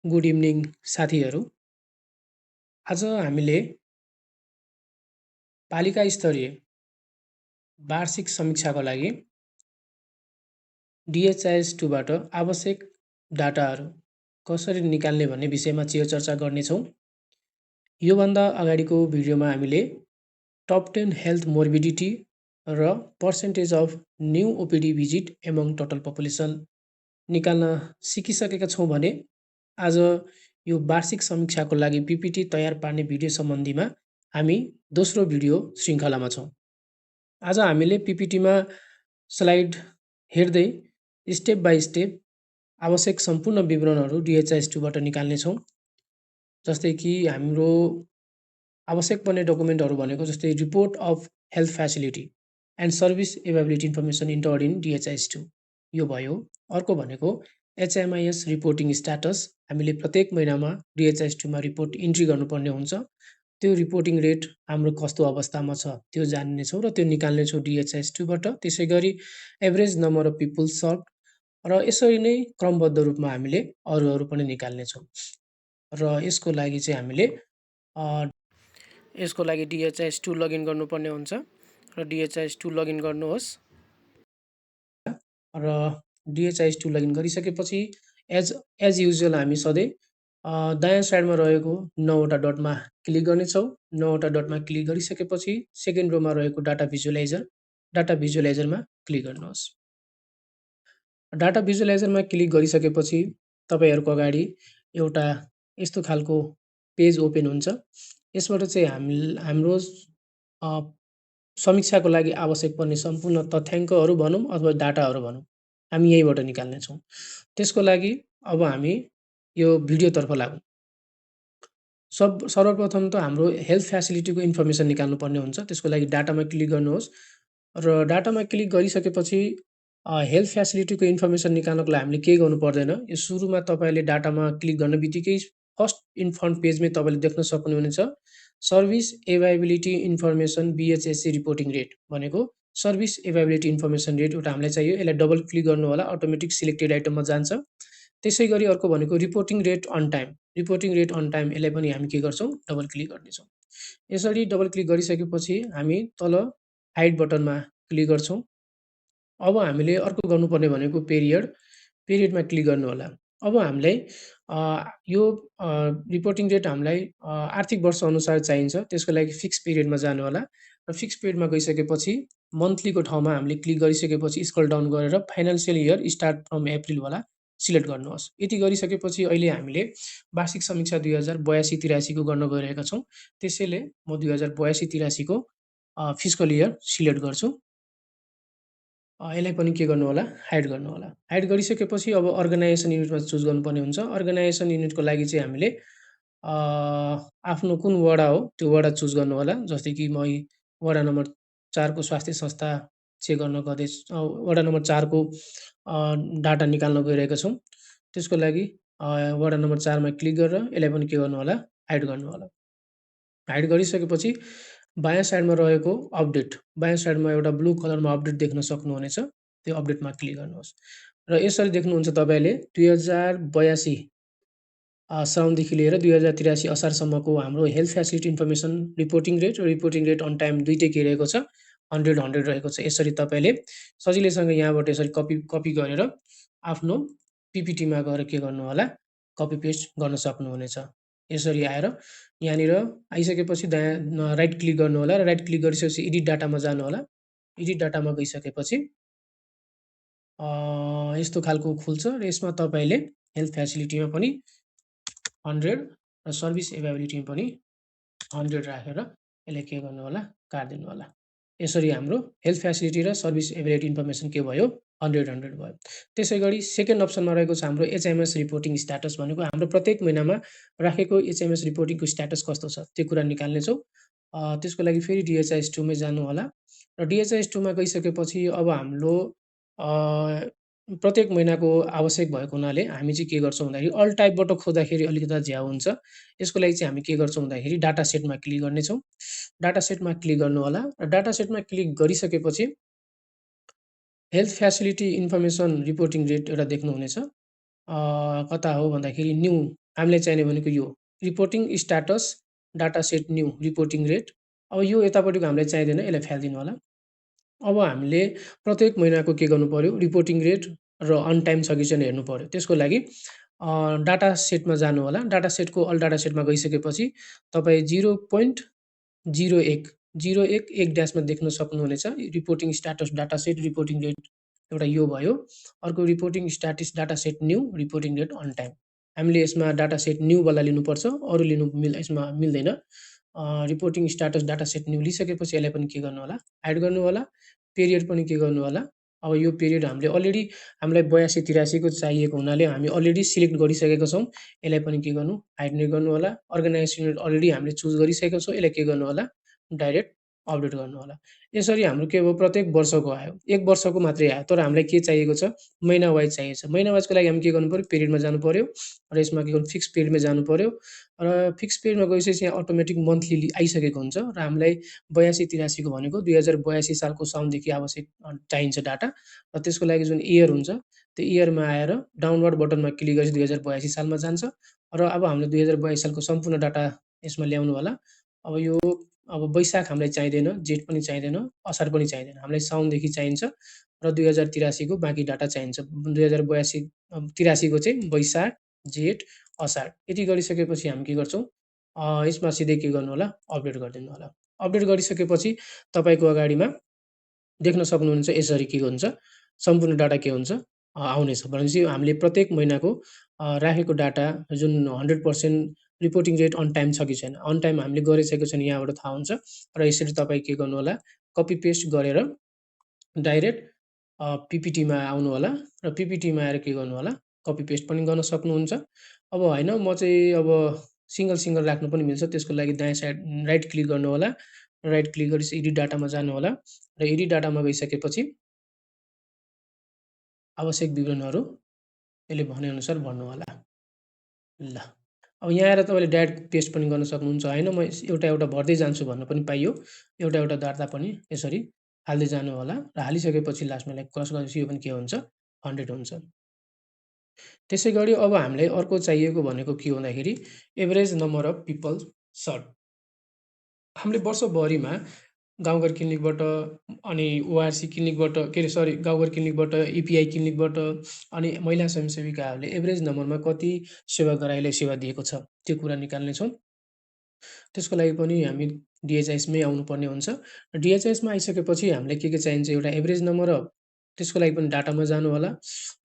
Good evening साथीहरू। आज हामीले पालिका स्तरीय वार्षिक समीक्षाको लागि DHIS2 बाट आवश्यक डाटाहरू कसरी निकाल्ने भन्ने विषयमा चर्चा गर्नेछौँ। योभन्दा अगाडिको भिडियोमा हामीले टप 10 हेल्थ मोर्बिडिटी र percentage of new OPD visit among total population निकाल्न सिकिसकेका छौँ भने आज यो वार्षिक समीक्षाको लागि PPT तयार पार्ने भिडियो सम्बन्धीमा हामी दोस्रो भिडियो श्रृङ्खलामा छौँ। आज हामीले PPTमा स्लाइड हेर्दै स्टेप बाई स्टेप आवश्यक सम्पूर्ण विवरणहरू DHIS2 बाट निकाल्नेछौँ। जस्तै कि हाम्रो आवश्यक पर्ने डकुमेन्टहरू भनेको जस्तै report of health facility and service availability information entered in DHIS2 यो भयो। अर्को भनेको HMIS रिपोर्टिङ स्ट्याटस हामीले प्रत्येक महिनामा DHIS2 मा रिपोर्ट इन्ट्री गर्नुपर्ने हुन्छ। त्यो रिपोर्टिङ रेट हाम्रो कस्तो अवस्थामा छ त्यो जान्नेछौँ र त्यो निकाल्नेछौँ DHIS2 बाट। त्यसै गरी average number of people serve र यसरी नै क्रमबद्ध रूपमा हामीले अरू पनि निकाल्नेछौँ। र यसको लागि चाहिँ हामीले DHIS2 लगइन गर्नुपर्ने हुन्छ र DHIS2 लगइन गर्नुहोस् र DHIS2 लगइन गरिसकेपछि एज युजुअल हामी सधैँ दायाँ साइडमा रहेको 9वटा डटमा क्लिक गर्नेछौँ। 9वटा डटमा क्लिक गरिसकेपछि सेकेन्ड रोमा रहेको डाटा भिजुअलाइजरमा क्लिक गर्नुहोस्। डाटा भिजुअलाइजरमा क्लिक गरिसकेपछि तपाईहरूको अगाडि एउटा यस्तो खालको पेज ओपन हुन्छ। यसबाट चाहिँ हाम्रो समीक्षाको लागि आवश्यक पर्ने सम्पूर्ण तथ्याङ्कहरू भनौँ अथवा डाटाहरू भनौँ हामी यहीबाट निकाल्नेछौँ। त्यसको लागि अब हामी यो भिडियोतर्फ लागौँ। सर्वप्रथम त हाम्रो हेल्थ फ्यासिलिटीको इन्फर्मेसन निकाल्नु पर्ने हुन्छ। त्यसको लागि डाटामा क्लिक गर्नुहोस् र डाटामा क्लिक गरिसकेपछि हेल्थ फ्यासिलिटीको इन्फर्मेसन निकाल्नको लागि हामीले केही गर्नु पर्दैन। यो सुरुमा तपाईले डाटामा क्लिक गर्ने बित्तिकै फर्स्ट इन फ्रन्ट पेजमै तपाईले देख्न सक्नुहुनेछ service availability information BHSC reporting rate भनेको सर्भिस एभाइबिलिटी इन्फर्मेसन रेट एउटा हामीलाई चाहियो। यसलाई डबल क्लिक गर्नु होला, अटोमेटिक सिलेक्टेड आइटममा जान्छ। त्यसै गरी अर्को भनेको reporting rate on time. Reporting rate on time यसलाई पनि हामी के गर्छौँ डबल क्लिक गर्नेछौँ। यसरी डबल क्लिक गरिसकेपछि हामी तल हाइड बटनमा क्लिक गर्छौँ। अब हामीले अर्को गर्नुपर्ने भनेको पिरियडमा क्लिक गर्नु होला। अब हामीलाई यो रिपोर्टिङ रेट हामीलाई आर्थिक वर्ष अनुसार चाहिन्छ। त्यसको लागि फिक्स पिरियडमा जानु होला र फिक्स पिरियडमा गइसकेपछि मन्थलीको ठाउँमा हामीले क्लिक गरिसकेपछि स्क्रल डाउन गरेर financial year start from April वाला सिलेक्ट गर्नुहोस्। यति गरिसकेपछि अहिले हामीले वार्षिक समीक्षा 2082-83 को गर्न गइरहेका छौँ। त्यसैले म 2082-83 को फिस्कल इयर सिलेक्ट गर्छु। यसलाई पनि के गर्नु होला हाइड गर्नु होला। हाइड गरिसकेपछि अब अर्गनाइजेसन युनिटमा चुज गर्नुपर्ने हुन्छ। अर्गनाइजेसन युनिटको लागि चाहिँ हामीले आफ्नो कुन वडा हो त्यो वडा चुज गर्नु होला। जस्तै कि म वडा नम्बर 4 को स्वास्थ्य संस्था चेक गर्न गर्दै वडा नम्बर 4 को डाटा निकाल्न गइरहेका छौँ। त्यसको लागि वडा नम्बर 4 मा क्लिक गरेर यसलाई पनि के गर्नु होला हाइड गर्नु होला। हाइड गरिसकेपछि बायाँ साइडमा रहेको अपडेट, बायाँ साइडमा एउटा ब्लू कलरमा अपडेट देख्न सक्नुहुनेछ। त्यो अपडेटमा क्लिक गर्नुहोस् र यसरी देख्नुहुन्छ तपाईले 2082 साउनदेखि लिएर 2083 असारसम्मको हाम्रो health facility information reporting rate र रिपोर्टिङ रेट अन टाइम दुईटै के रहेको छ 100 रहेको छ। यसरी तपाईले सजिलैसँग यहाँबाट यसरी कपी गरेर आफ्नो PPTमा गएर के गर्नु होला कपी पेस्ट गर्न सक्नुहुनेछ। यसरी आएर यहाँनिर आइसकेपछि दायाँ राइट क्लिक गर्नु होला र राइट क्लिक गरिसकेपछि एडिट डाटामा जानु होला। एडिट डाटामा गइसकेपछि यस्तो खालको खुल्छ र यसमा तपाईले हेल्थ फ्यासिलिटीमा पनि 100 र सर्भिस एभाइबिलिटीमा पनि 100 राखेर यसलाई के गर्नु होला काट्दिनु होला। यसरी हाम्रो हेल्थ फ्यासिलिटी र सर्भिस एभाइबिलिटी इन्फर्मेसन के भयो 100 भयो। त्यसै गरी सेकेन्ड अप्सनमा रहेको छ हाम्रो HMS रिपोर्टिङ स्ट्याटस भनेको हाम्रो प्रत्येक महिनामा राखेको HMS रिपोर्टिङको स्ट्याटस कस्तो छ त्यो कुरा निकाल्नेछौँ। त्यसको लागि फेरि DHIS2 मै जानु होला र DHIS2 मा गइसकेपछि अब हाम्रो प्रत्येक महिनाको आवश्यक भएको हुनाले हामी चाहिँ के गर्छौँ भन्दाखेरि अल टाइपबाट खोज्दाखेरि अलिकति झ्याउ हुन्छ। यसको लागि चाहिँ हामी के गर्छौँ भन्दाखेरि डाटा सेटमा क्लिक गर्नेछौँ। डाटा सेटमा क्लिक गर्नु होला र डाटा सेटमा क्लिक गरिसकेपछि health facility information reporting rate एउटा देख्नुहुनेछ। कता हो भन्दाखेरि न्यू हामीलाई चाहिने भनेको यो reporting status data set new reporting rate. अब यो यतापट्टिको हामीलाई चाहिँदैन, यसलाई फ्यालिदिनु होला। अब हामीले प्रत्येक महिनाको के गर्नु पर्यो, रिपोर्टिङ रेट र अन टाइम छ कि छैन हेर्नु पर्यो। त्यसको लागि डाटा सेटमा जानु होला। डाटा सेटको अल डाटा सेटमा गइसकेपछि तपाईँ 0.01 एक ड्यासमा देख्न सक्नुहुनेछ। Reporting status data set reporting rate एउटा यो भयो। अर्को reporting status data set new reporting rate on time. हामीले यसमा डाटा सेट न्यूवाला लिनुपर्छ, अरू लिनु यसमा मिल्दैन। Reporting status data set new लिइसकेपछि यसलाई पनि के गर्नु होला, एड गर्नु होला। पिरियड पनि के गर्नु होला, अब यो पिरियड हामीले अलरेडी हामीलाई 82-83 को चाहिएको हुनाले हामी अलरेडी सिलेक्ट गरिसकेका छौँ। यसलाई पनि के गर्नु, हाइड नै गर्नु होला। अर्गनाइजेसन युनिट अलरेडी हामीले चुज गरिसकेका छौँ, यसलाई के गर्नु होला, डाइरेक्ट अपडेट गर्नु होला। यसरी हाम्रो के भयो, प्रत्येक वर्षको आयो, 1 वर्षको मात्रै आयो। तर हामीलाई के चाहिएको छ, महिना वाइज चाहिएको छ। महिना वाइजको लागि हामी के गर्नु पर्यो, पिरियडमा जानु पर्यो र यसमा के गर्नु, फिक्स पिरियडमा जानु पर्यो र फिक्स पिरियडमा गइसकेपछि यहाँ अटोमेटिक मन्थली आइसकेको हुन्छ र हामीलाई 82-83 को भनेको 2082 सालको साउनदेखि आवश्यक चाहिन्छ डाटा र त्यसको लागि जुन इयर हुन्छ, त्यो इयरमा आएर डाउनलोड बटनमा क्लिक गरेपछि 2082 सालमा जान्छ र अब हामीले 2082 सालको सम्पूर्ण डाटा यसमा ल्याउनु होला। अब यो अब वैशाख हामीलाई चाहिँदैन, जेठ पनि चाहिँदैन, असार पनि चाहिँदैन। हामीलाई साउनदेखि चाहिन्छ र 2083 को बाँकी डाटा चाहिन्छ। 83 को चाहिँ वैशाख, जेठ, असार यति गरिसकेपछि हामी के गर्छौँ, यसमा सिधै के गर्नु होला, अपडेट गरिदिनु होला। अपडेट गरिसकेपछि तपाईँको अगाडिमा देख्न सक्नुहुन्छ यसरी के हुन्छ, सम्पूर्ण डाटा के हुन्छ, आउनेछ। भनेपछि हामीले प्रत्येक महिनाको राखेको डाटा जुन 100% रिपोर्टिङ रेट अन टाइम छ कि छैन, अन टाइम हामीले गरिसकेको छैन यहाँबाट थाहा हुन्छ र यसरी तपाईँ के गर्नु होला, कपी पेस्ट गरेर डाइरेक्ट पिपिटीमा आउनु होला र पिपिटीमा आएर के गर्नु होला, कपी पेस्ट पनि गर्न सक्नुहुन्छ। अब होइन म चाहिँ अब सिंगल राख्नु पनि मिल्छ, त्यसको लागि दायाँ साइड राइट क्लिक गर्नु होला। राइट क्लिक गरेपछि एडिट डाटामा जानु होला र एडिट डाटामा गइसकेपछि आवश्यक विवरणहरू यसले भनेअनुसार भर्नु होला। ल, अब यहाँ आएर तपाईँले डाइरेक्ट पेस्ट पनि गर्न सक्नुहुन्छ। होइन म एउटा भर्दै जान्छु भन्न पनि पाइयो। एउटा डाटा पनि यसरी हाल्दै जानु होला र हालिसकेपछि लास्टमा यसलाई क्रस गरेपछि यो पनि के हुन्छ, 100 हुन्छ। त्यसैगरी अब हामीलाई अर्को चाहिएको भनेको के हो भन्दाखेरि average number of people serve. हामीले वर्षभरिमा गाउँघर क्लिनिकबाट अनि ओआरसी क्लिनिकबाट गाउँघर क्लिनिकबाट, इपिआई क्लिनिकबाट अनि महिला स्वयंसेविकाहरूले एभरेज नम्बरमा कति सेवाग्राहीलाई सेवा दिएको छ, त्यो कुरा निकाल्नेछौँ। त्यसको लागि पनि हामी डिएचआइएसमै आउनुपर्ने हुन्छ। र डिएचआइएसमा आइसकेपछि हामीलाई के चाहिन्छ, एउटा एभरेज नम्बर अफ, त्यसको लागि पनि डाटामा जानु होला।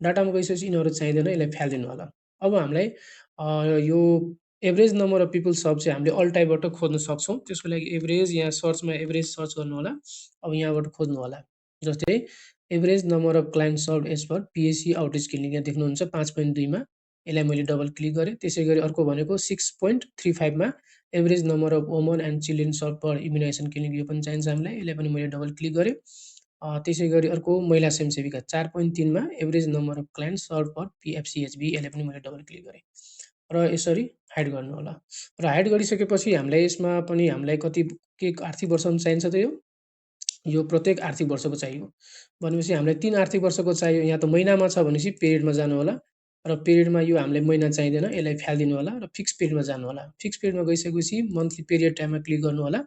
डाटामा गइसकेपछि यिनीहरू चाहिँदैन, यसलाई फ्यालिदिनु होला। अब हामीलाई यो average number of people serve चाहिँ हामीले अल टाइपबाट खोज्न सक्छौँ। त्यसको लागि एभरेज, यहाँ सर्चमा एभरेज सर्च गर्नु होला। अब यहाँबाट खोज्नु होला। जस्तै average number of client serve as per PSC outreach clinic यहाँ देख्नुहुन्छ 5.2 मा, यसलाई मैले डबल क्लिक गरेँ। त्यसैगरी अर्को भनेको 6.35 मा average number of woman and children serve per immunisation clinic, यो पनि चाहिन्छ हामीलाई, यसलाई पनि मैले डबल क्लिक गरेँ। त्यसैगरी अर्को महिला स्वयंसेविका 4.3 मा average number of client serve per PFCHB, यसलाई पनि मैले डबल क्लिक गरेँ र यसरी हाइड गर्नु होला। र हाइड गरिसकेपछि हामीलाई यसमा पनि हामीलाई कति के आर्थिक वर्षमा चाहिन्छ त यो प्रत्येक आर्थिक वर्षको चाहियो। भनेपछि हामीलाई 3 आर्थिक वर्षको चाहियो। यहाँ त महिनामा छ भनेपछि पिरियडमा जानु होला र पिरियडमा यो हामीलाई महिना चाहिँदैन, यसलाई फ्यालिदिनु होला र फिक्स पिरियडमा जानु होला। फिक्स पिरियडमा गइसकेपछि मन्थली पिरियड टाइममा क्लिक गर्नु होला।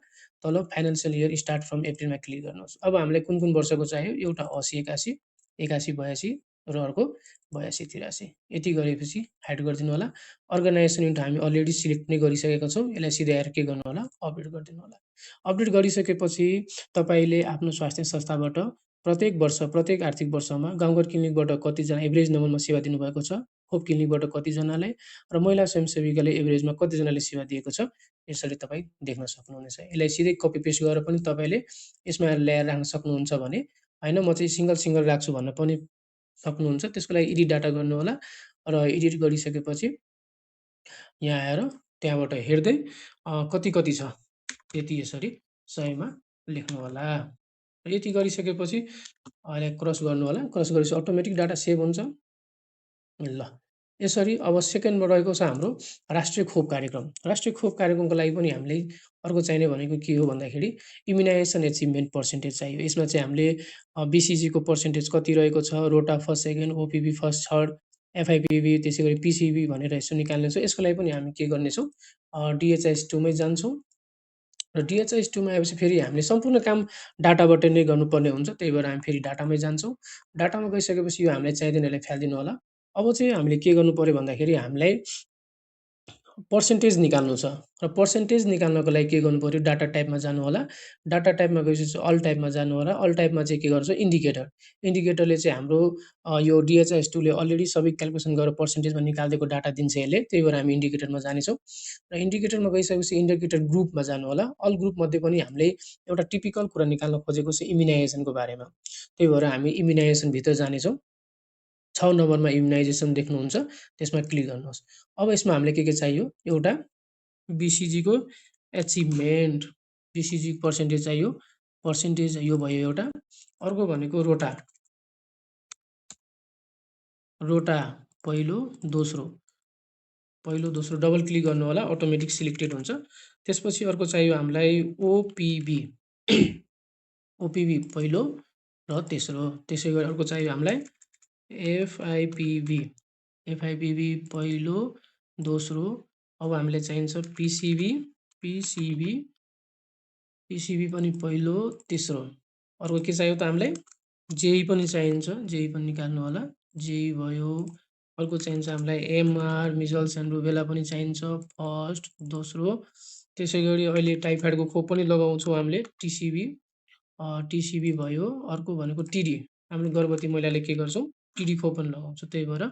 तल फाइनान्सियल इयर स्टार्ट फ्रम अप्रिलमा क्लिक गर्नुहोस्। अब हामीलाई कुन वर्षको चाहियो, एउटा 80-81, 81-82 र अर्को 82-83, यति गरेपछि हाइड गरिदिनु होला। अर्गनाइजेसन युनिट हामी अलरेडी सिलेक्ट नै गरिसकेका छौँ, यसलाई सिधै आएर के गर्नु होला, अपडेट गरिदिनु होला। अपडेट गरिसकेपछि तपाईँले आफ्नो स्वास्थ्य संस्थाबाट प्रत्येक वर्ष, प्रत्येक आर्थिक वर्षमा गाउँघर क्लिनिकबाट कतिजना एभरेज नम्बरमा सेवा दिनुभएको छ, खोप क्लिनिकबाट कतिजनालाई र महिला स्वयंसेविकाले एभरेजमा कतिजनाले सेवा दिएको छ, यसरी तपाईँ देख्न सक्नुहुनेछ। यसलाई सिधै कपी पेस्ट गरेर पनि तपाईँले यसमा ल्याएर राख्न सक्नुहुन्छ भने, होइन म चाहिँ सिंगल राख्छु भन्न पनि सक्नुहुन्छ। त्यसको लागि एडिट डाटा गर्नु होला र एडिट गरिसकेपछि यहाँ आएर त्यहाँबाट हेर्दै कति छ त्यति यसरी 100 मा लेख्नु होला। यति गरिसकेपछि यसलाई क्रस गर्नु होला। क्रस गरेपछि अटोमेटिक डाटा सेभ हुन्छ। ल, यसरी अब सेकेन्डमा रहेको छ हाम्रो राष्ट्रिय खोप कार्यक्रम। राष्ट्रिय खोप कार्यक्रमको लागि पनि हामीले अर्को चाहिने भनेको के हो भन्दाखेरि इम्युनाइजेसन एचिभमेन्ट पर्सेन्टेज चाहियो। यसमा चाहिँ हामीले बिसिजीको पर्सेन्टेज कति रहेको छ, रोटा फर्स्ट, सेकेन्ड, ओपिभी फर्स्ट, थर्ड एफआइपिबी त्यसै गरी पिसिबी भनेर यसो निकाल्नेछौँ। यसको लागि पनि हामी के गर्नेछौँ DHIS2 मै जान्छौँ र DHIS2 मा आएपछि फेरि हामीले सम्पूर्ण काम डाटाबाट नै गर्नुपर्ने हुन्छ। त्यही भएर हामी फेरि डाटामै जान्छौँ। डाटामा गइसकेपछि यो हामीलाई चाहिँदैन यसलाई फ्यालिदिनु होला। अब चाहिँ हामीले के गर्नुपर्यो भन्दाखेरि हामीलाई पर्सेन्टेज निकाल्नु छ र पर्सेन्टेज निकाल्नको लागि के गर्नुपर्यो डाटा टाइपमा जानु होला। डाटा टाइपमा गएपछि अल टाइपमा जानु होला। अल टाइपमा चाहिँ के गर्छ इन्डिकेटर। इन्डिकेटरले चाहिँ हाम्रो यो DHIS2 ले अलरेडी सबै क्याल्कुलेसन गरेर पर्सेन्टेजमा निकालिदिएको डाटा दिन्छ यसले। त्यही भएर हामी इन्डिकेटरमा जानेछौँ र इन्डिकेटरमा गइसकेपछि इन्डिकेटर ग्रुपमा जानु होला। अल ग्रुपमध्ये पनि हामीले एउटा टिपिकल कुरा निकाल्न खोजेको छ इम्युनाइजेसनको बारेमा। त्यही भएर हामी इम्युनाइजेसनभित्र जानेछौँ। 6 नम्बरमा इम्युनाइजेसन देख्नुहुन्छ त्यसमा क्लिक गर्नुहोस्। अब यसमा हामीलाई के चाहियो एउटा BCG को एचिभमेन्ट BCG पर्सेन्टेज चाहियो। पर्सेन्टेज यो भयो एउटा। अर्को भनेको रोटा पहिलो दोस्रो डबल क्लिक गर्नु होला अटोमेटिक सिलेक्टेड हुन्छ। त्यसपछि अर्को चाहियो हामीलाई OPB पहिलो र तेस्रो। त्यसै गरी अर्को चाहियो हामीलाई FIPB पहिलो दोस्रो। अब हामीलाई चाहिन्छ PCB पनि पहिलो तेस्रो। अर्को के चाहियो त हामीलाई JEE पनि चाहिन्छ। JEE पनि निकाल्नु होला। JEE भयो। अर्को चाहिन्छ हामीलाई MR मिजल्स एन्ड रुबेला पनि चाहिन्छ फर्स्ट दोस्रो। त्यसै गरी अहिले टाइफाइडको खोप पनि लगाउँछौँ हामीले TCB भयो। अर्को भनेको TD हामीले गर्भवती महिलाले के गर्छौँ TD खोप पनि लगाउँछौँ। त्यही भएर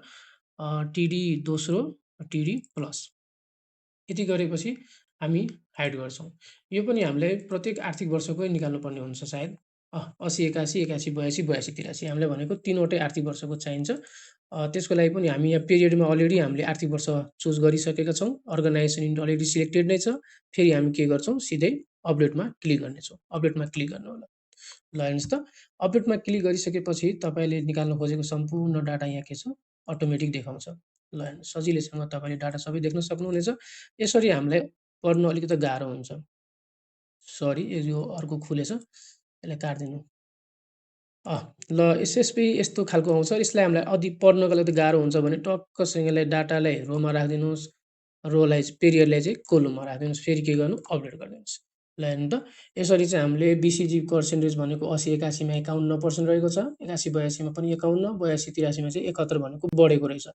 TD दोस्रो TD प्लस यति गरेपछि हामी हाइड गर्छौँ। यो पनि हामीलाई प्रत्येक आर्थिक वर्षकै निकाल्नुपर्ने हुन्छ सायद 80 81 81 82 82 83 हामीलाई भनेको 3वटै आर्थिक वर्षको चाहिन्छ। त्यसको लागि पनि हामी यहाँ पिरियडमा अलरेडी हामीले आर्थिक वर्ष चुज गरिसकेका छौँ। अर्गनाइजेसन युनिट अलरेडी सिलेक्टेड नै छ। फेरि हामी के गर्छौँ सिधै अपडेटमा क्लिक गर्नेछौँ। अपडेटमा क्लिक गर्नु होला। ल हेर्नुहोस् त अपडेटमा क्लिक गरिसकेपछि तपाईँले निकाल्न खोजेको सम्पूर्ण डाटा यहाँ के छ अटोमेटिक देखाउँछ। ल हेर्नुहोस् सजिलैसँग तपाईँले डाटा सबै देख्न सक्नुहुनेछ। यसरी हामीलाई पढ्न अलिकति गाह्रो हुन्छ। सरी यो अर्को खुलेछ यसलाई काट्दिनु। ल एसएसपी यस्तो खालको आउँछ। यसलाई हामीलाई अधिक पढ्नको लागि गाह्रो हुन्छ भने टक्कसँग यसलाई डाटालाई रोमा राखिदिनुहोस्। रोलाई पिरियडलाई चाहिँ कोलममा राखिदिनुहोस्। फेरि के गर्नु अपडेट गरिदिनुहोस्। ल हेर्नु त यसरी चाहिँ हामीले BCG पर्सेन्टेज भनेको 80 81 मा 51% रहेको छ। 81 82 मा पनि 51 82 83 मा चाहिँ 71 भनेको बढेको रहेछ।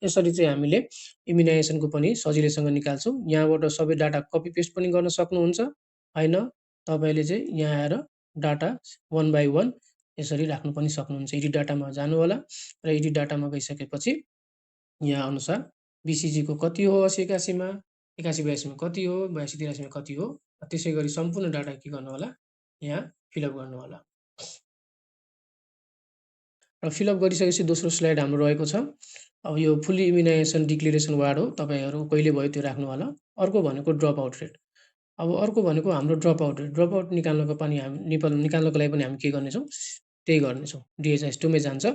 यसरी चाहिँ हामीले इम्युनाइजेसनको पनि सजिलैसँग निकाल्छौँ। यहाँबाट सबै डाटा कपी पेस्ट पनि गर्न सक्नुहुन्छ। हैन तपाईले चाहिँ यहाँ आएर डाटा 1 बाइ 1 यसरी राख्नु पनि सक्नुहुन्छ। एडिट डाटामा जानु होला र एडिट डाटामा गइसकेपछि यहाँ अनुसार BCG को कति हो 80 81 मा 81 82 मा कति हो 82 83 मा कति हो त्यसै गरी सम्पूर्ण डाटा के गर्नु होला यहाँ फिलअप गर्नु होला। र फिलअप गरिसकेपछि दोस्रो स्लाइड हाम्रो रहेको छ। अब यो फुल्ली इम्युनाइजेसन डिक्लेरेसन वार्ड हो। तपाईहरु कहिले भयो त्यो राख्नु होला। अर्को भनेको ड्रप आउट रेट। अब अर्को भनेको हाम्रो drop out rate. Drop out निकाल्नको पनि हामी निकाल्नको लागि पनि हामी के गर्नेछौँ त्यही गर्नेछौँ। DHIS2 मै जान्छ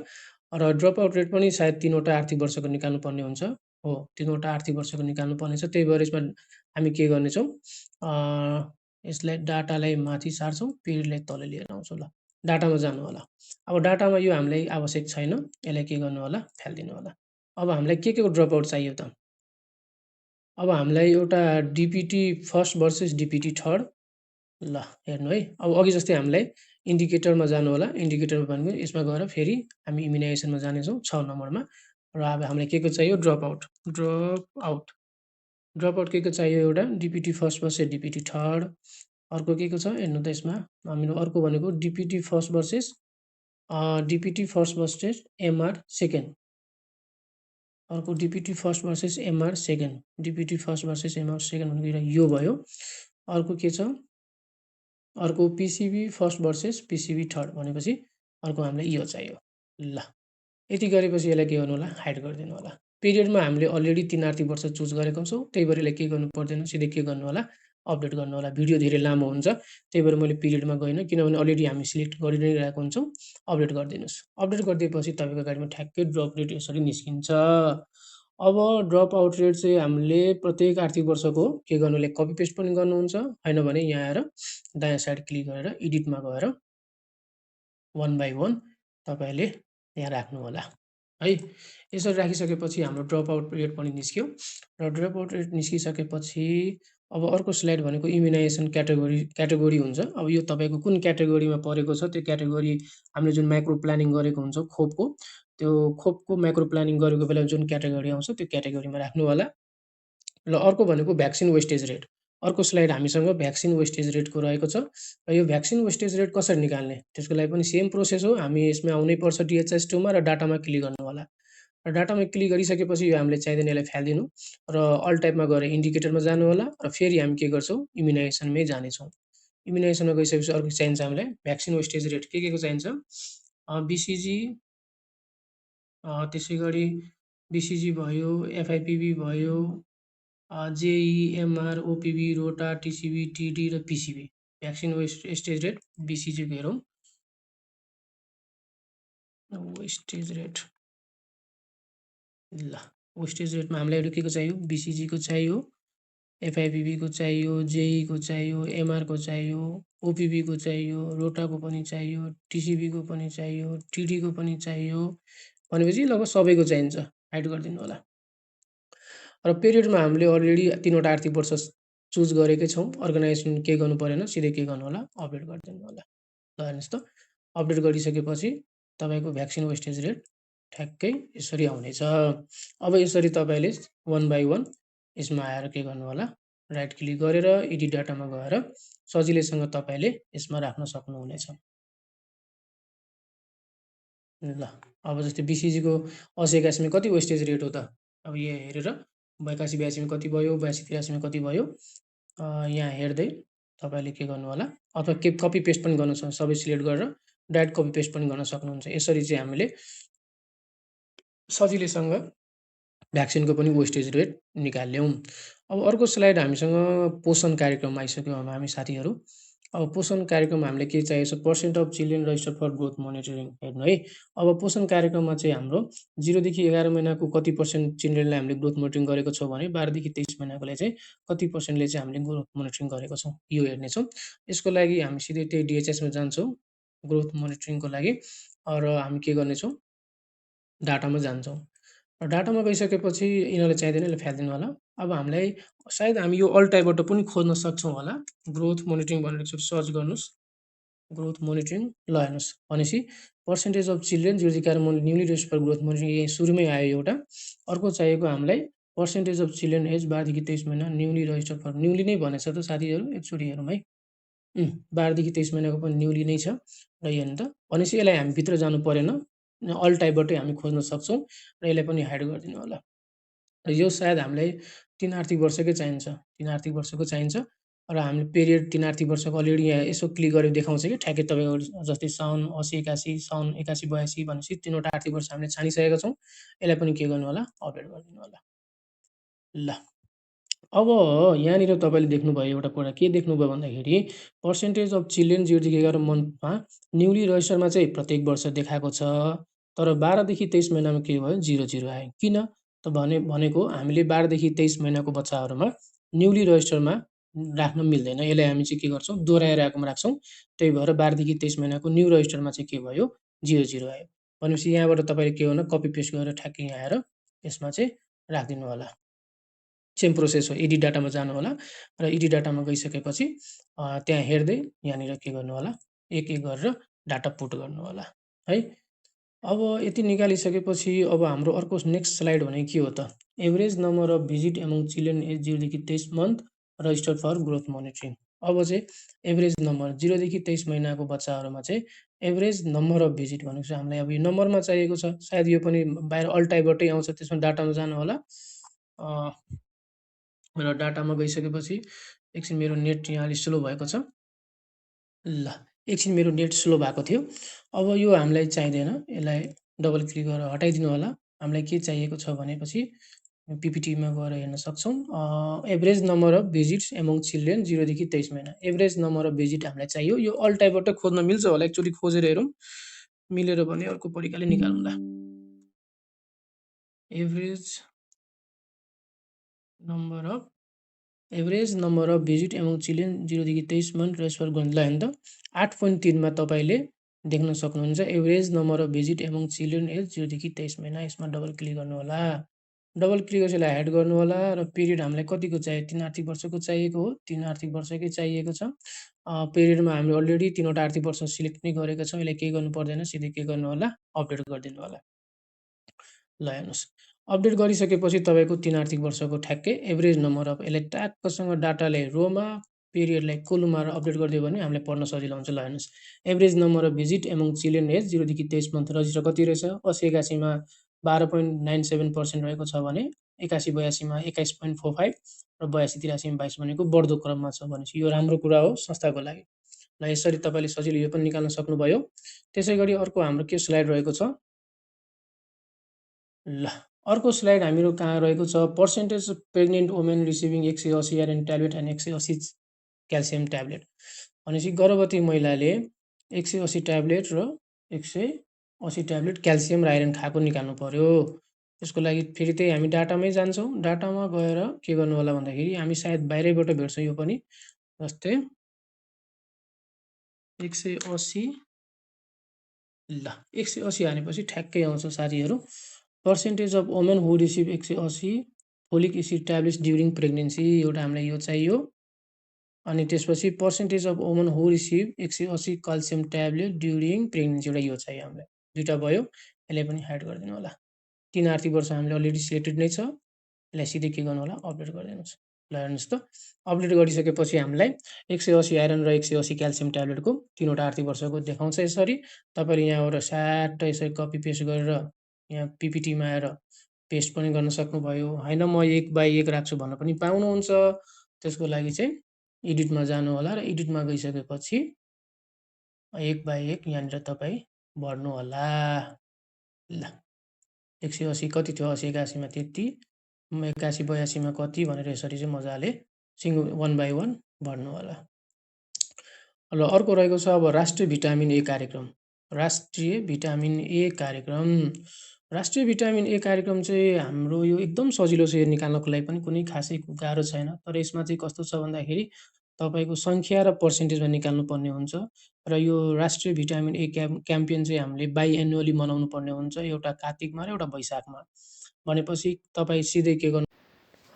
र ड्रप आउट रेट पनि सायद 3वटा आर्थिक वर्षको निकाल्नु पर्ने हुन्छ। हो 3वटा आर्थिक वर्षको निकाल्नु पर्ने छ। त्यही भएर यसमा हामी के गर्नेछौँ यसलाई डाटालाई माथि सार्छौँ पिरियडलाई तल लिएर आउँछौँ। ल डाटामा जानु होला। अब डाटामा यो हामीलाई आवश्यक छैन। यसलाई के गर्नु होला फ्याल्दिनु होला। अब हामीलाई के को ड्रप आउट चाहियो त अब हामीलाई एउटा DPT first versus DPT third. ल हेर्नु है। अब अघि जस्तै हामीलाई इन्डिकेटरमा जानु होला। इन्डिकेटरमा पनि यसमा गएर फेरि हामी इम्युनाइजेसनमा जानेछौँ 6 नम्बरमा र अब हामीलाई के चाहियो ड्रप आउट के चाहियो एउटा DPT first versus DPT third. अर्को के छ हेर्नु त यसमा हाम्रो अर्को भनेको DPT first versus MR second. अर्को DPT first versus MR second. DPT first versus MR second भनेको यो भयो। अर्को के छ अर्को PCB first versus PCB third भनेपछि अर्को हामीलाई यो चाहियो। ल यति गरेपछि यसलाई के गर्नु होला हाइड गरिदिनु होला। पिरियडमा हामीले अलरेडी 3 आर्थिक वर्ष चुज गरेका छौँ। त्यही भएर यसलाई के गर्नु पर्दैन सिधै के गर्नु होला अपडेट गर्नु होला। भिडियो धेरै लामो हुन्छ। त्यही भएर मैले पिरियडमा गइन किनभने अलरेडी हामी सिलेक्ट गरि नै रहेको हुन्छौँ। अपडेट गरिदिनुस्। अपडेट गरिदिएपछि तपाईको गाडीमा ठ्याक्कै ड्रप रेट यसरी निस्किन्छ। अब ड्रप आउट रेट चाहिँ हामीले प्रत्येक आर्थिक वर्षको के गर्नुले कपी पेस्ट पनि गर्नुहुन्छ। हैन भने यहाँ आएर दायाँ साइड क्लिक गरेर एडिटमा गएर 1 बाइ 1 तपाईले यहाँ राख्नु होला। है। यसरी राखिसकेपछि हाम्रो ड्रप आउट रेट पनि निस्क्यो र ड्रप आउट रेट निस्किसकेपछि अब अर्को स्लाइड भनेको इम्युनाइजेसन क्याटेगोरी हुन्छ। अब यो तपाईँको कुन क्याटेगोरीमा परेको छ त्यो क्याटेगोरी हामीले जुन माइक्रो प्लानिङ गरेको हुन्छ खोपको, त्यो खोपको माइक्रो प्लानिङ गरेको बेला जुन क्याटेगोरी आउँछ त्यो क्याटेगोरीमा राख्नु होला। र अर्को भनेको भ्याक्सिन वेस्टेज रेट। अर्को स्लाइड हामीसँग भ्याक्सिन वेस्टेज रेटको रहेको छ र यो भ्याक्सिन वेस्टेज रेट कसरी निकाल्ने? त्यसको लागि पनि सेम प्रोसेस हो। हामी यसमा आउनैपर्छ DHIS2 मा र डाटामा क्लिक गर्नु होला। र डाटामा क्लिक गरिसकेपछि यो हामीले चाहिँदैन यसलाई फ्यालिदिनु र अल टाइपमा गएर इन्डिकेटरमा जानु होला र फेरि हामी के गर्छौँ इम्युनाइजेसनमै जानेछौँ। इम्युनाइजेसनमा गइसकेपछि अर्को चाहिन्छ हामीलाई भ्याक्सिन वेस्टेज रेट के को चाहिन्छ? BCG त्यसै गरी BCG भयो, FIPV भयो, JE, MR, OPV, रोटा, TCV, TD र PCV। Vaccine wastage rate BCG को हेरौँ। वेस्टेज रेट ल वेस्टेज रेटमा हामीलाई के को चाहियो? BCG को चाहियो, FIPV को चाहियो, JE को चाहियो, MR को चाहियो, OPV को चाहियो, रोटा को पनि चाहियो, TCV को पनि चाहियो, TD को पनि चाहियो। भनेपछि लगभग सबैको चाहिन्छ। हाइड गरिदिनु होला। र पिरियडमा हामीले अलरेडी 3वटा आर्थिक वर्ष चुज गरेकै छौँ। अर्गनाइजेसन केही गर्नु परेन, सिधै के गर्नु होला अपडेट गरिदिनु होला। ल हेर्नुहोस् त अपडेट गरिसकेपछि तपाईँको भ्याक्सिन वेस्टेज रेट ठ्याक्कै यसरी आउनेछ। अब यसरी तपाईँले 1 बाई 1 यसमा आएर के गर्नु होला राइट क्लिक गरेर एडिट डाटामा गएर सजिलैसँग तपाईँले यसमा राख्न सक्नुहुनेछ। ल अब जस्तै BCG को 80-81 मा कति वेस्टेज रेट हो त? अब यहाँ हेरेर 81-82 मा कति भयो, 82-83 मा कति भयो, यहाँ हेर्दै तपाईँले के गर्नु होला अथवा के कपी पेस्ट पनि गर्न सक्नु, सबै सिलेक्ट गरेर डाइरेक्ट कपी पेस्ट पनि गर्न सक्नुहुन्छ। यसरी चाहिँ हामीले सजिलैसँग भ्याक्सिनको पनि वेस्टेज रेट निकाल्यौँ। अब अर्को स्लाइड हामीसँग पोषण कार्यक्रम आइसक्यो अब हामी साथीहरू। अब पोषण कार्यक्रम हामीले के चाहिएको छ? Percent of children register for growth monitoring हेर्नु है। अब पोषण कार्यक्रममा चाहिँ हाम्रो 0 देखि 11 महिनाको कति पर्सेन्ट चिल्ड्रेनलाई हामीले ग्रोथ मोनिटरिङ गरेको छौँ भने 12 देखि 23 महिनाकोलाई चाहिँ कति पर्सेन्टले चाहिँ हामीले ग्रोथ मोनिटरिङ गरेको छौँ यो हेर्नेछौँ। यसको लागि हामी सिधै त्यही DHS मा जान्छौँ ग्रोथ मोनिटरिङको लागि र हामी के गर्नेछौँ डाटामा जान्छौँ। र डाटामा गइसकेपछि यिनीहरूलाई चाहिँदैन यसलाई फ्यालिदिनु होला। अब हामीलाई सायद हामी यो अल टाइपबाट पनि खोज्न सक्छौँ होला। ग्रोथ मोनिटरिङ भनेर एकचोटि सर्च गर्नुहोस्। ग्रोथ मोनिटरिङ ल हेर्नुहोस् भनेपछि पर्सेन्टेज अफ चिल्ड्रेन 0 देखि 11 newly registered for growth monitoring यही सुरुमै आयो एउटा। अर्को चाहिएको हामीलाई पर्सेन्टेज अफ चिल्ड्रेन एज 12 देखि 23 महिना न्युली रजिस्टर्ड फर न्युली नै भनेछ त साथीहरू एकचोटि हेरौँ है। 12 देखि 23 महिनाको पनि न्युली नै छ र यो हेर्नु त भनेपछि यसलाई हामी भित्र जानु परेन। अल टाइपबाटै हामी खोज्न सक्छौँ र यसलाई पनि हाइड गरिदिनु होला। र यो सायद हामीलाई 3 आर्थिक वर्षकै चाहिन्छ। 3 आर्थिक वर्षको चाहिन्छ र हामीले पिरियड 3 आर्थिक वर्षको अलरेडी यहाँ यसो क्लिक गरेर देखाउँछ कि ठ्याक्कै तपाईँको जस्तै साउन 80-81, साउन 81-82 भनेपछि 3वटा आर्थिक वर्ष हामीले छानिसकेका छौँ। यसलाई पनि के गर्नु होला अपडेट गरिदिनु होला। ल अब यहाँनिर तपाईँले देख्नुभयो एउटा कुरा के देख्नुभयो भन्दाखेरि पर्सेन्टेज अफ चिल्ड्रेन 0 देखि 11 मन्थमा न्युली रजिस्टरमा चाहिँ प्रत्येक वर्ष देखाएको छ। तर 12 देखि 23 महिनामा के भयो 0 आयो। किन? त भनेको हामीले 12 देखि 23 महिनाको बच्चाहरूमा न्युली रजिस्टरमा राख्न मिल्दैन। यसलाई हामी चाहिँ के गर्छौँ दोहोऱ्याएर आएकोमा राख्छौँ। त्यही भएर 12 देखि 23 महिनाको न्यू रजिस्टरमा चाहिँ के भयो 0 आयो। भनेपछि यहाँबाट तपाईँले के गर्नु कपी पेस्ट गरेर ठ्याक्कै यहाँ आएर यसमा चाहिँ राखिदिनु होला। सेम प्रोसेस हो। एडिट डाटामा जानु होला र एडिट डाटामा गइसकेपछि त्यहाँ हेर्दै यहाँनिर के गर्नु होला एक गरेर डाटा पुट गर्नु होला है। अब यति निकालिसकेपछि अब हाम्रो अर्को नेक्स्ट स्लाइड भनेको के हो त? Average number of visit among children age 0 देखि 23 month registered for growth monitoring. अब चाहिँ एभरेज नम्बर 0 देखि 23 महिनाको बच्चाहरूमा चाहिँ एभरेज नम्बर अफ भिजिट भनेको चाहिँ हामीलाई अब यो नम्बरमा चाहिएको छ। सायद यो पनि बाहिर अल टाइपबाटै आउँछ। त्यसमा डाटामा जानु होला र डाटामा गइसकेपछि एकछिन मेरो नेट यहाँ अलि स्लो भएको छ। ल एकछिन मेरो नेट स्लो भएको थियो। अब यो हामीलाई चाहिँदैन। यसलाई डबल क्लिक गरेर हटाइदिनु होला। हामीलाई के चाहिएको छ भनेपछि PPTमा गएर हेर्न सक्छौँ। Average number of visits among children 0 देखि 23 महिना। एभरेज नम्बर अफ भिजिट हामीलाई चाहियो। यो अल टाइपबाट खोज्न मिल्छ होला। एकचोटि खोजेर हेरौँ। मिलेर भने अर्को तरिकाले निकालौँला। Average number of visit among children 0 देखि 23 मन्थ रजिस्टर गर्नु ल हेर्नु त 8.3 मा तपाईँले देख्न सक्नुहुन्छ। Average number of visit among children age 0 देखि 23 महिना, यसमा डबल क्लिक गर्नुहोला। डबल क्लिक गरेपछि यसलाई हाइड गर्नुहोला र पिरियड हामीलाई कतिको चाहियो? 3 आर्थिक वर्षको चाहिएको हो, 3 आर्थिक वर्षकै चाहिएको छ। पिरियडमा हामीले अलरेडी 3वटा आर्थिक वर्ष सिलेक्ट नै गरेका छौँ, यसलाई केही गर्नु पर्दैन, सिधै के गर्नुहोला? अपडेट गरिदिनु होला। ल हेर्नुहोस्, अपडेट गरिसकेपछि तपाईँको 3 आर्थिक वर्षको ठ्याक्कै एभरेज नम्बर अफ, यसलाई ट्याक्कसँग डाटालाई रोमा, पिरियडलाई कोलममा अपडेट गरिदियो भने हामीलाई पढ्न सजिलो हुन्छ। ल हेर्नुहोस्, average number of visit among children age 0 देखि 23 मन्थ रजिस्टर कति रहेछ? 80-81 मा 12.97% रहेको छ भने 81-82 मा 21.45 र 82-83 मा 22 भनेको बढ्दो क्रममा छ भनेपछि यो राम्रो कुरा हो संस्थाको लागि। ल यसरी तपाईँले सजिलो यो पनि निकाल्न सक्नुभयो। त्यसै गरी अर्को हाम्रो के स्लाइड रहेको छ? ल अर्को स्लाइड हाम्रो कहाँ रहेको छ? Percentage pregnant women receiving 180 iron tablet and 180 calcium tablet. भनेपछि गर्भवती महिलाले 180 ट्याब्लेट र 180 ट्याब्लेट क्याल्सियम र आइरन खाएको निकाल्नु पर्यो। त्यसको लागि फेरि त्यही हामी डाटामै जान्छौँ। डाटामा गएर के गर्नु होला भन्दाखेरि हामी सायद बाहिरैबाट भेट्छौँ यो पनि। जस्तै 180 ल 180 हानेपछि ठ्याक्कै आउँछ साथीहरू। Percentage of women who receive 180 folic acid tablets during pregnancy, एउटा हामीलाई यो चाहियो। अनि त्यसपछि percentage of women who receive 180 calcium tablet during pregnancy, एउटा यो चाहियो हामीलाई। दुईवटा भयो, यसलाई पनि हाइड गरिदिनु होला। 3 आर्थिक वर्ष हामीले अलरेडी सिलेक्टेड नै छ, यसलाई सिधै के गर्नु होला? अपडेट गरिदिनुहोस्। ल हेर्नुहोस् त, अपडेट गरिसकेपछि हामीलाई 180 आइरन र 180 क्याल्सियम ट्याब्लेटको 3वटा आर्थिक वर्षको देखाउँछ। यसरी तपाईँले यहाँबाट स्याट्टै यसरी कपी पेस्ट गरेर यहाँ पिपिटीमा आएर पेस्ट पनि गर्न सक्नुभयो। होइन म 1 बाई 1 राख्छु भन्न पनि पाउनुहुन्छ। त्यसको लागि चाहिँ एडिटमा जानु होला र एडिटमा गइसकेपछि 1 बाई 1 यहाँनिर तपाईँ भर्नु होला। ल 180 कति थियो? 80-81 मा त्यति, 81-82 मा कति भनेर यसरी चाहिँ मजाले 1 बाई 1 भर्नु होला। ल अर्को रहेको छ अब राष्ट्रिय भिटामिन ए कार्यक्रम। राष्ट्रिय भिटामिन ए कार्यक्रम, राष्ट्रिय भिटामिन ए कार्यक्रम चाहिँ हाम्रो यो एकदम सजिलो छ, यो निकाल्नको लागि पनि कुनै खासै गाह्रो छैन। तर यसमा चाहिँ कस्तो छ भन्दाखेरि तपाईँको सङ्ख्या र पर्सेन्टेजमा निकाल्नुपर्ने हुन्छ। र यो राष्ट्रिय भिटामिन ए क्याम्पेन चाहिँ हामीले बाइएन्युअली मनाउनु पर्ने हुन्छ, एउटा कात्तिकमा र एउटा वैशाखमा। भनेपछि तपाईँ सिधै के गर्नु,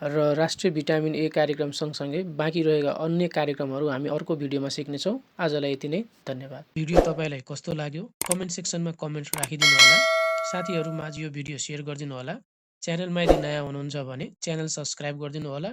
र राष्ट्रिय भिटामिन ए कार्यक्रम सँगसँगै बाँकी रहेका अन्य कार्यक्रमहरू हामी अर्को भिडियोमा सिक्नेछौँ। आजलाई यति नै, धन्यवाद। भिडियो तपाईँलाई कस्तो लाग्यो कमेन्ट सेक्सनमा कमेन्ट राखिदिनु होला। साथीहरूमाझ यो भिडियो सेयर गरिदिनु होला। च्यानलमा यदि नयाँ हुनुहुन्छ भने च्यानल सब्सक्राइब गरिदिनु होला।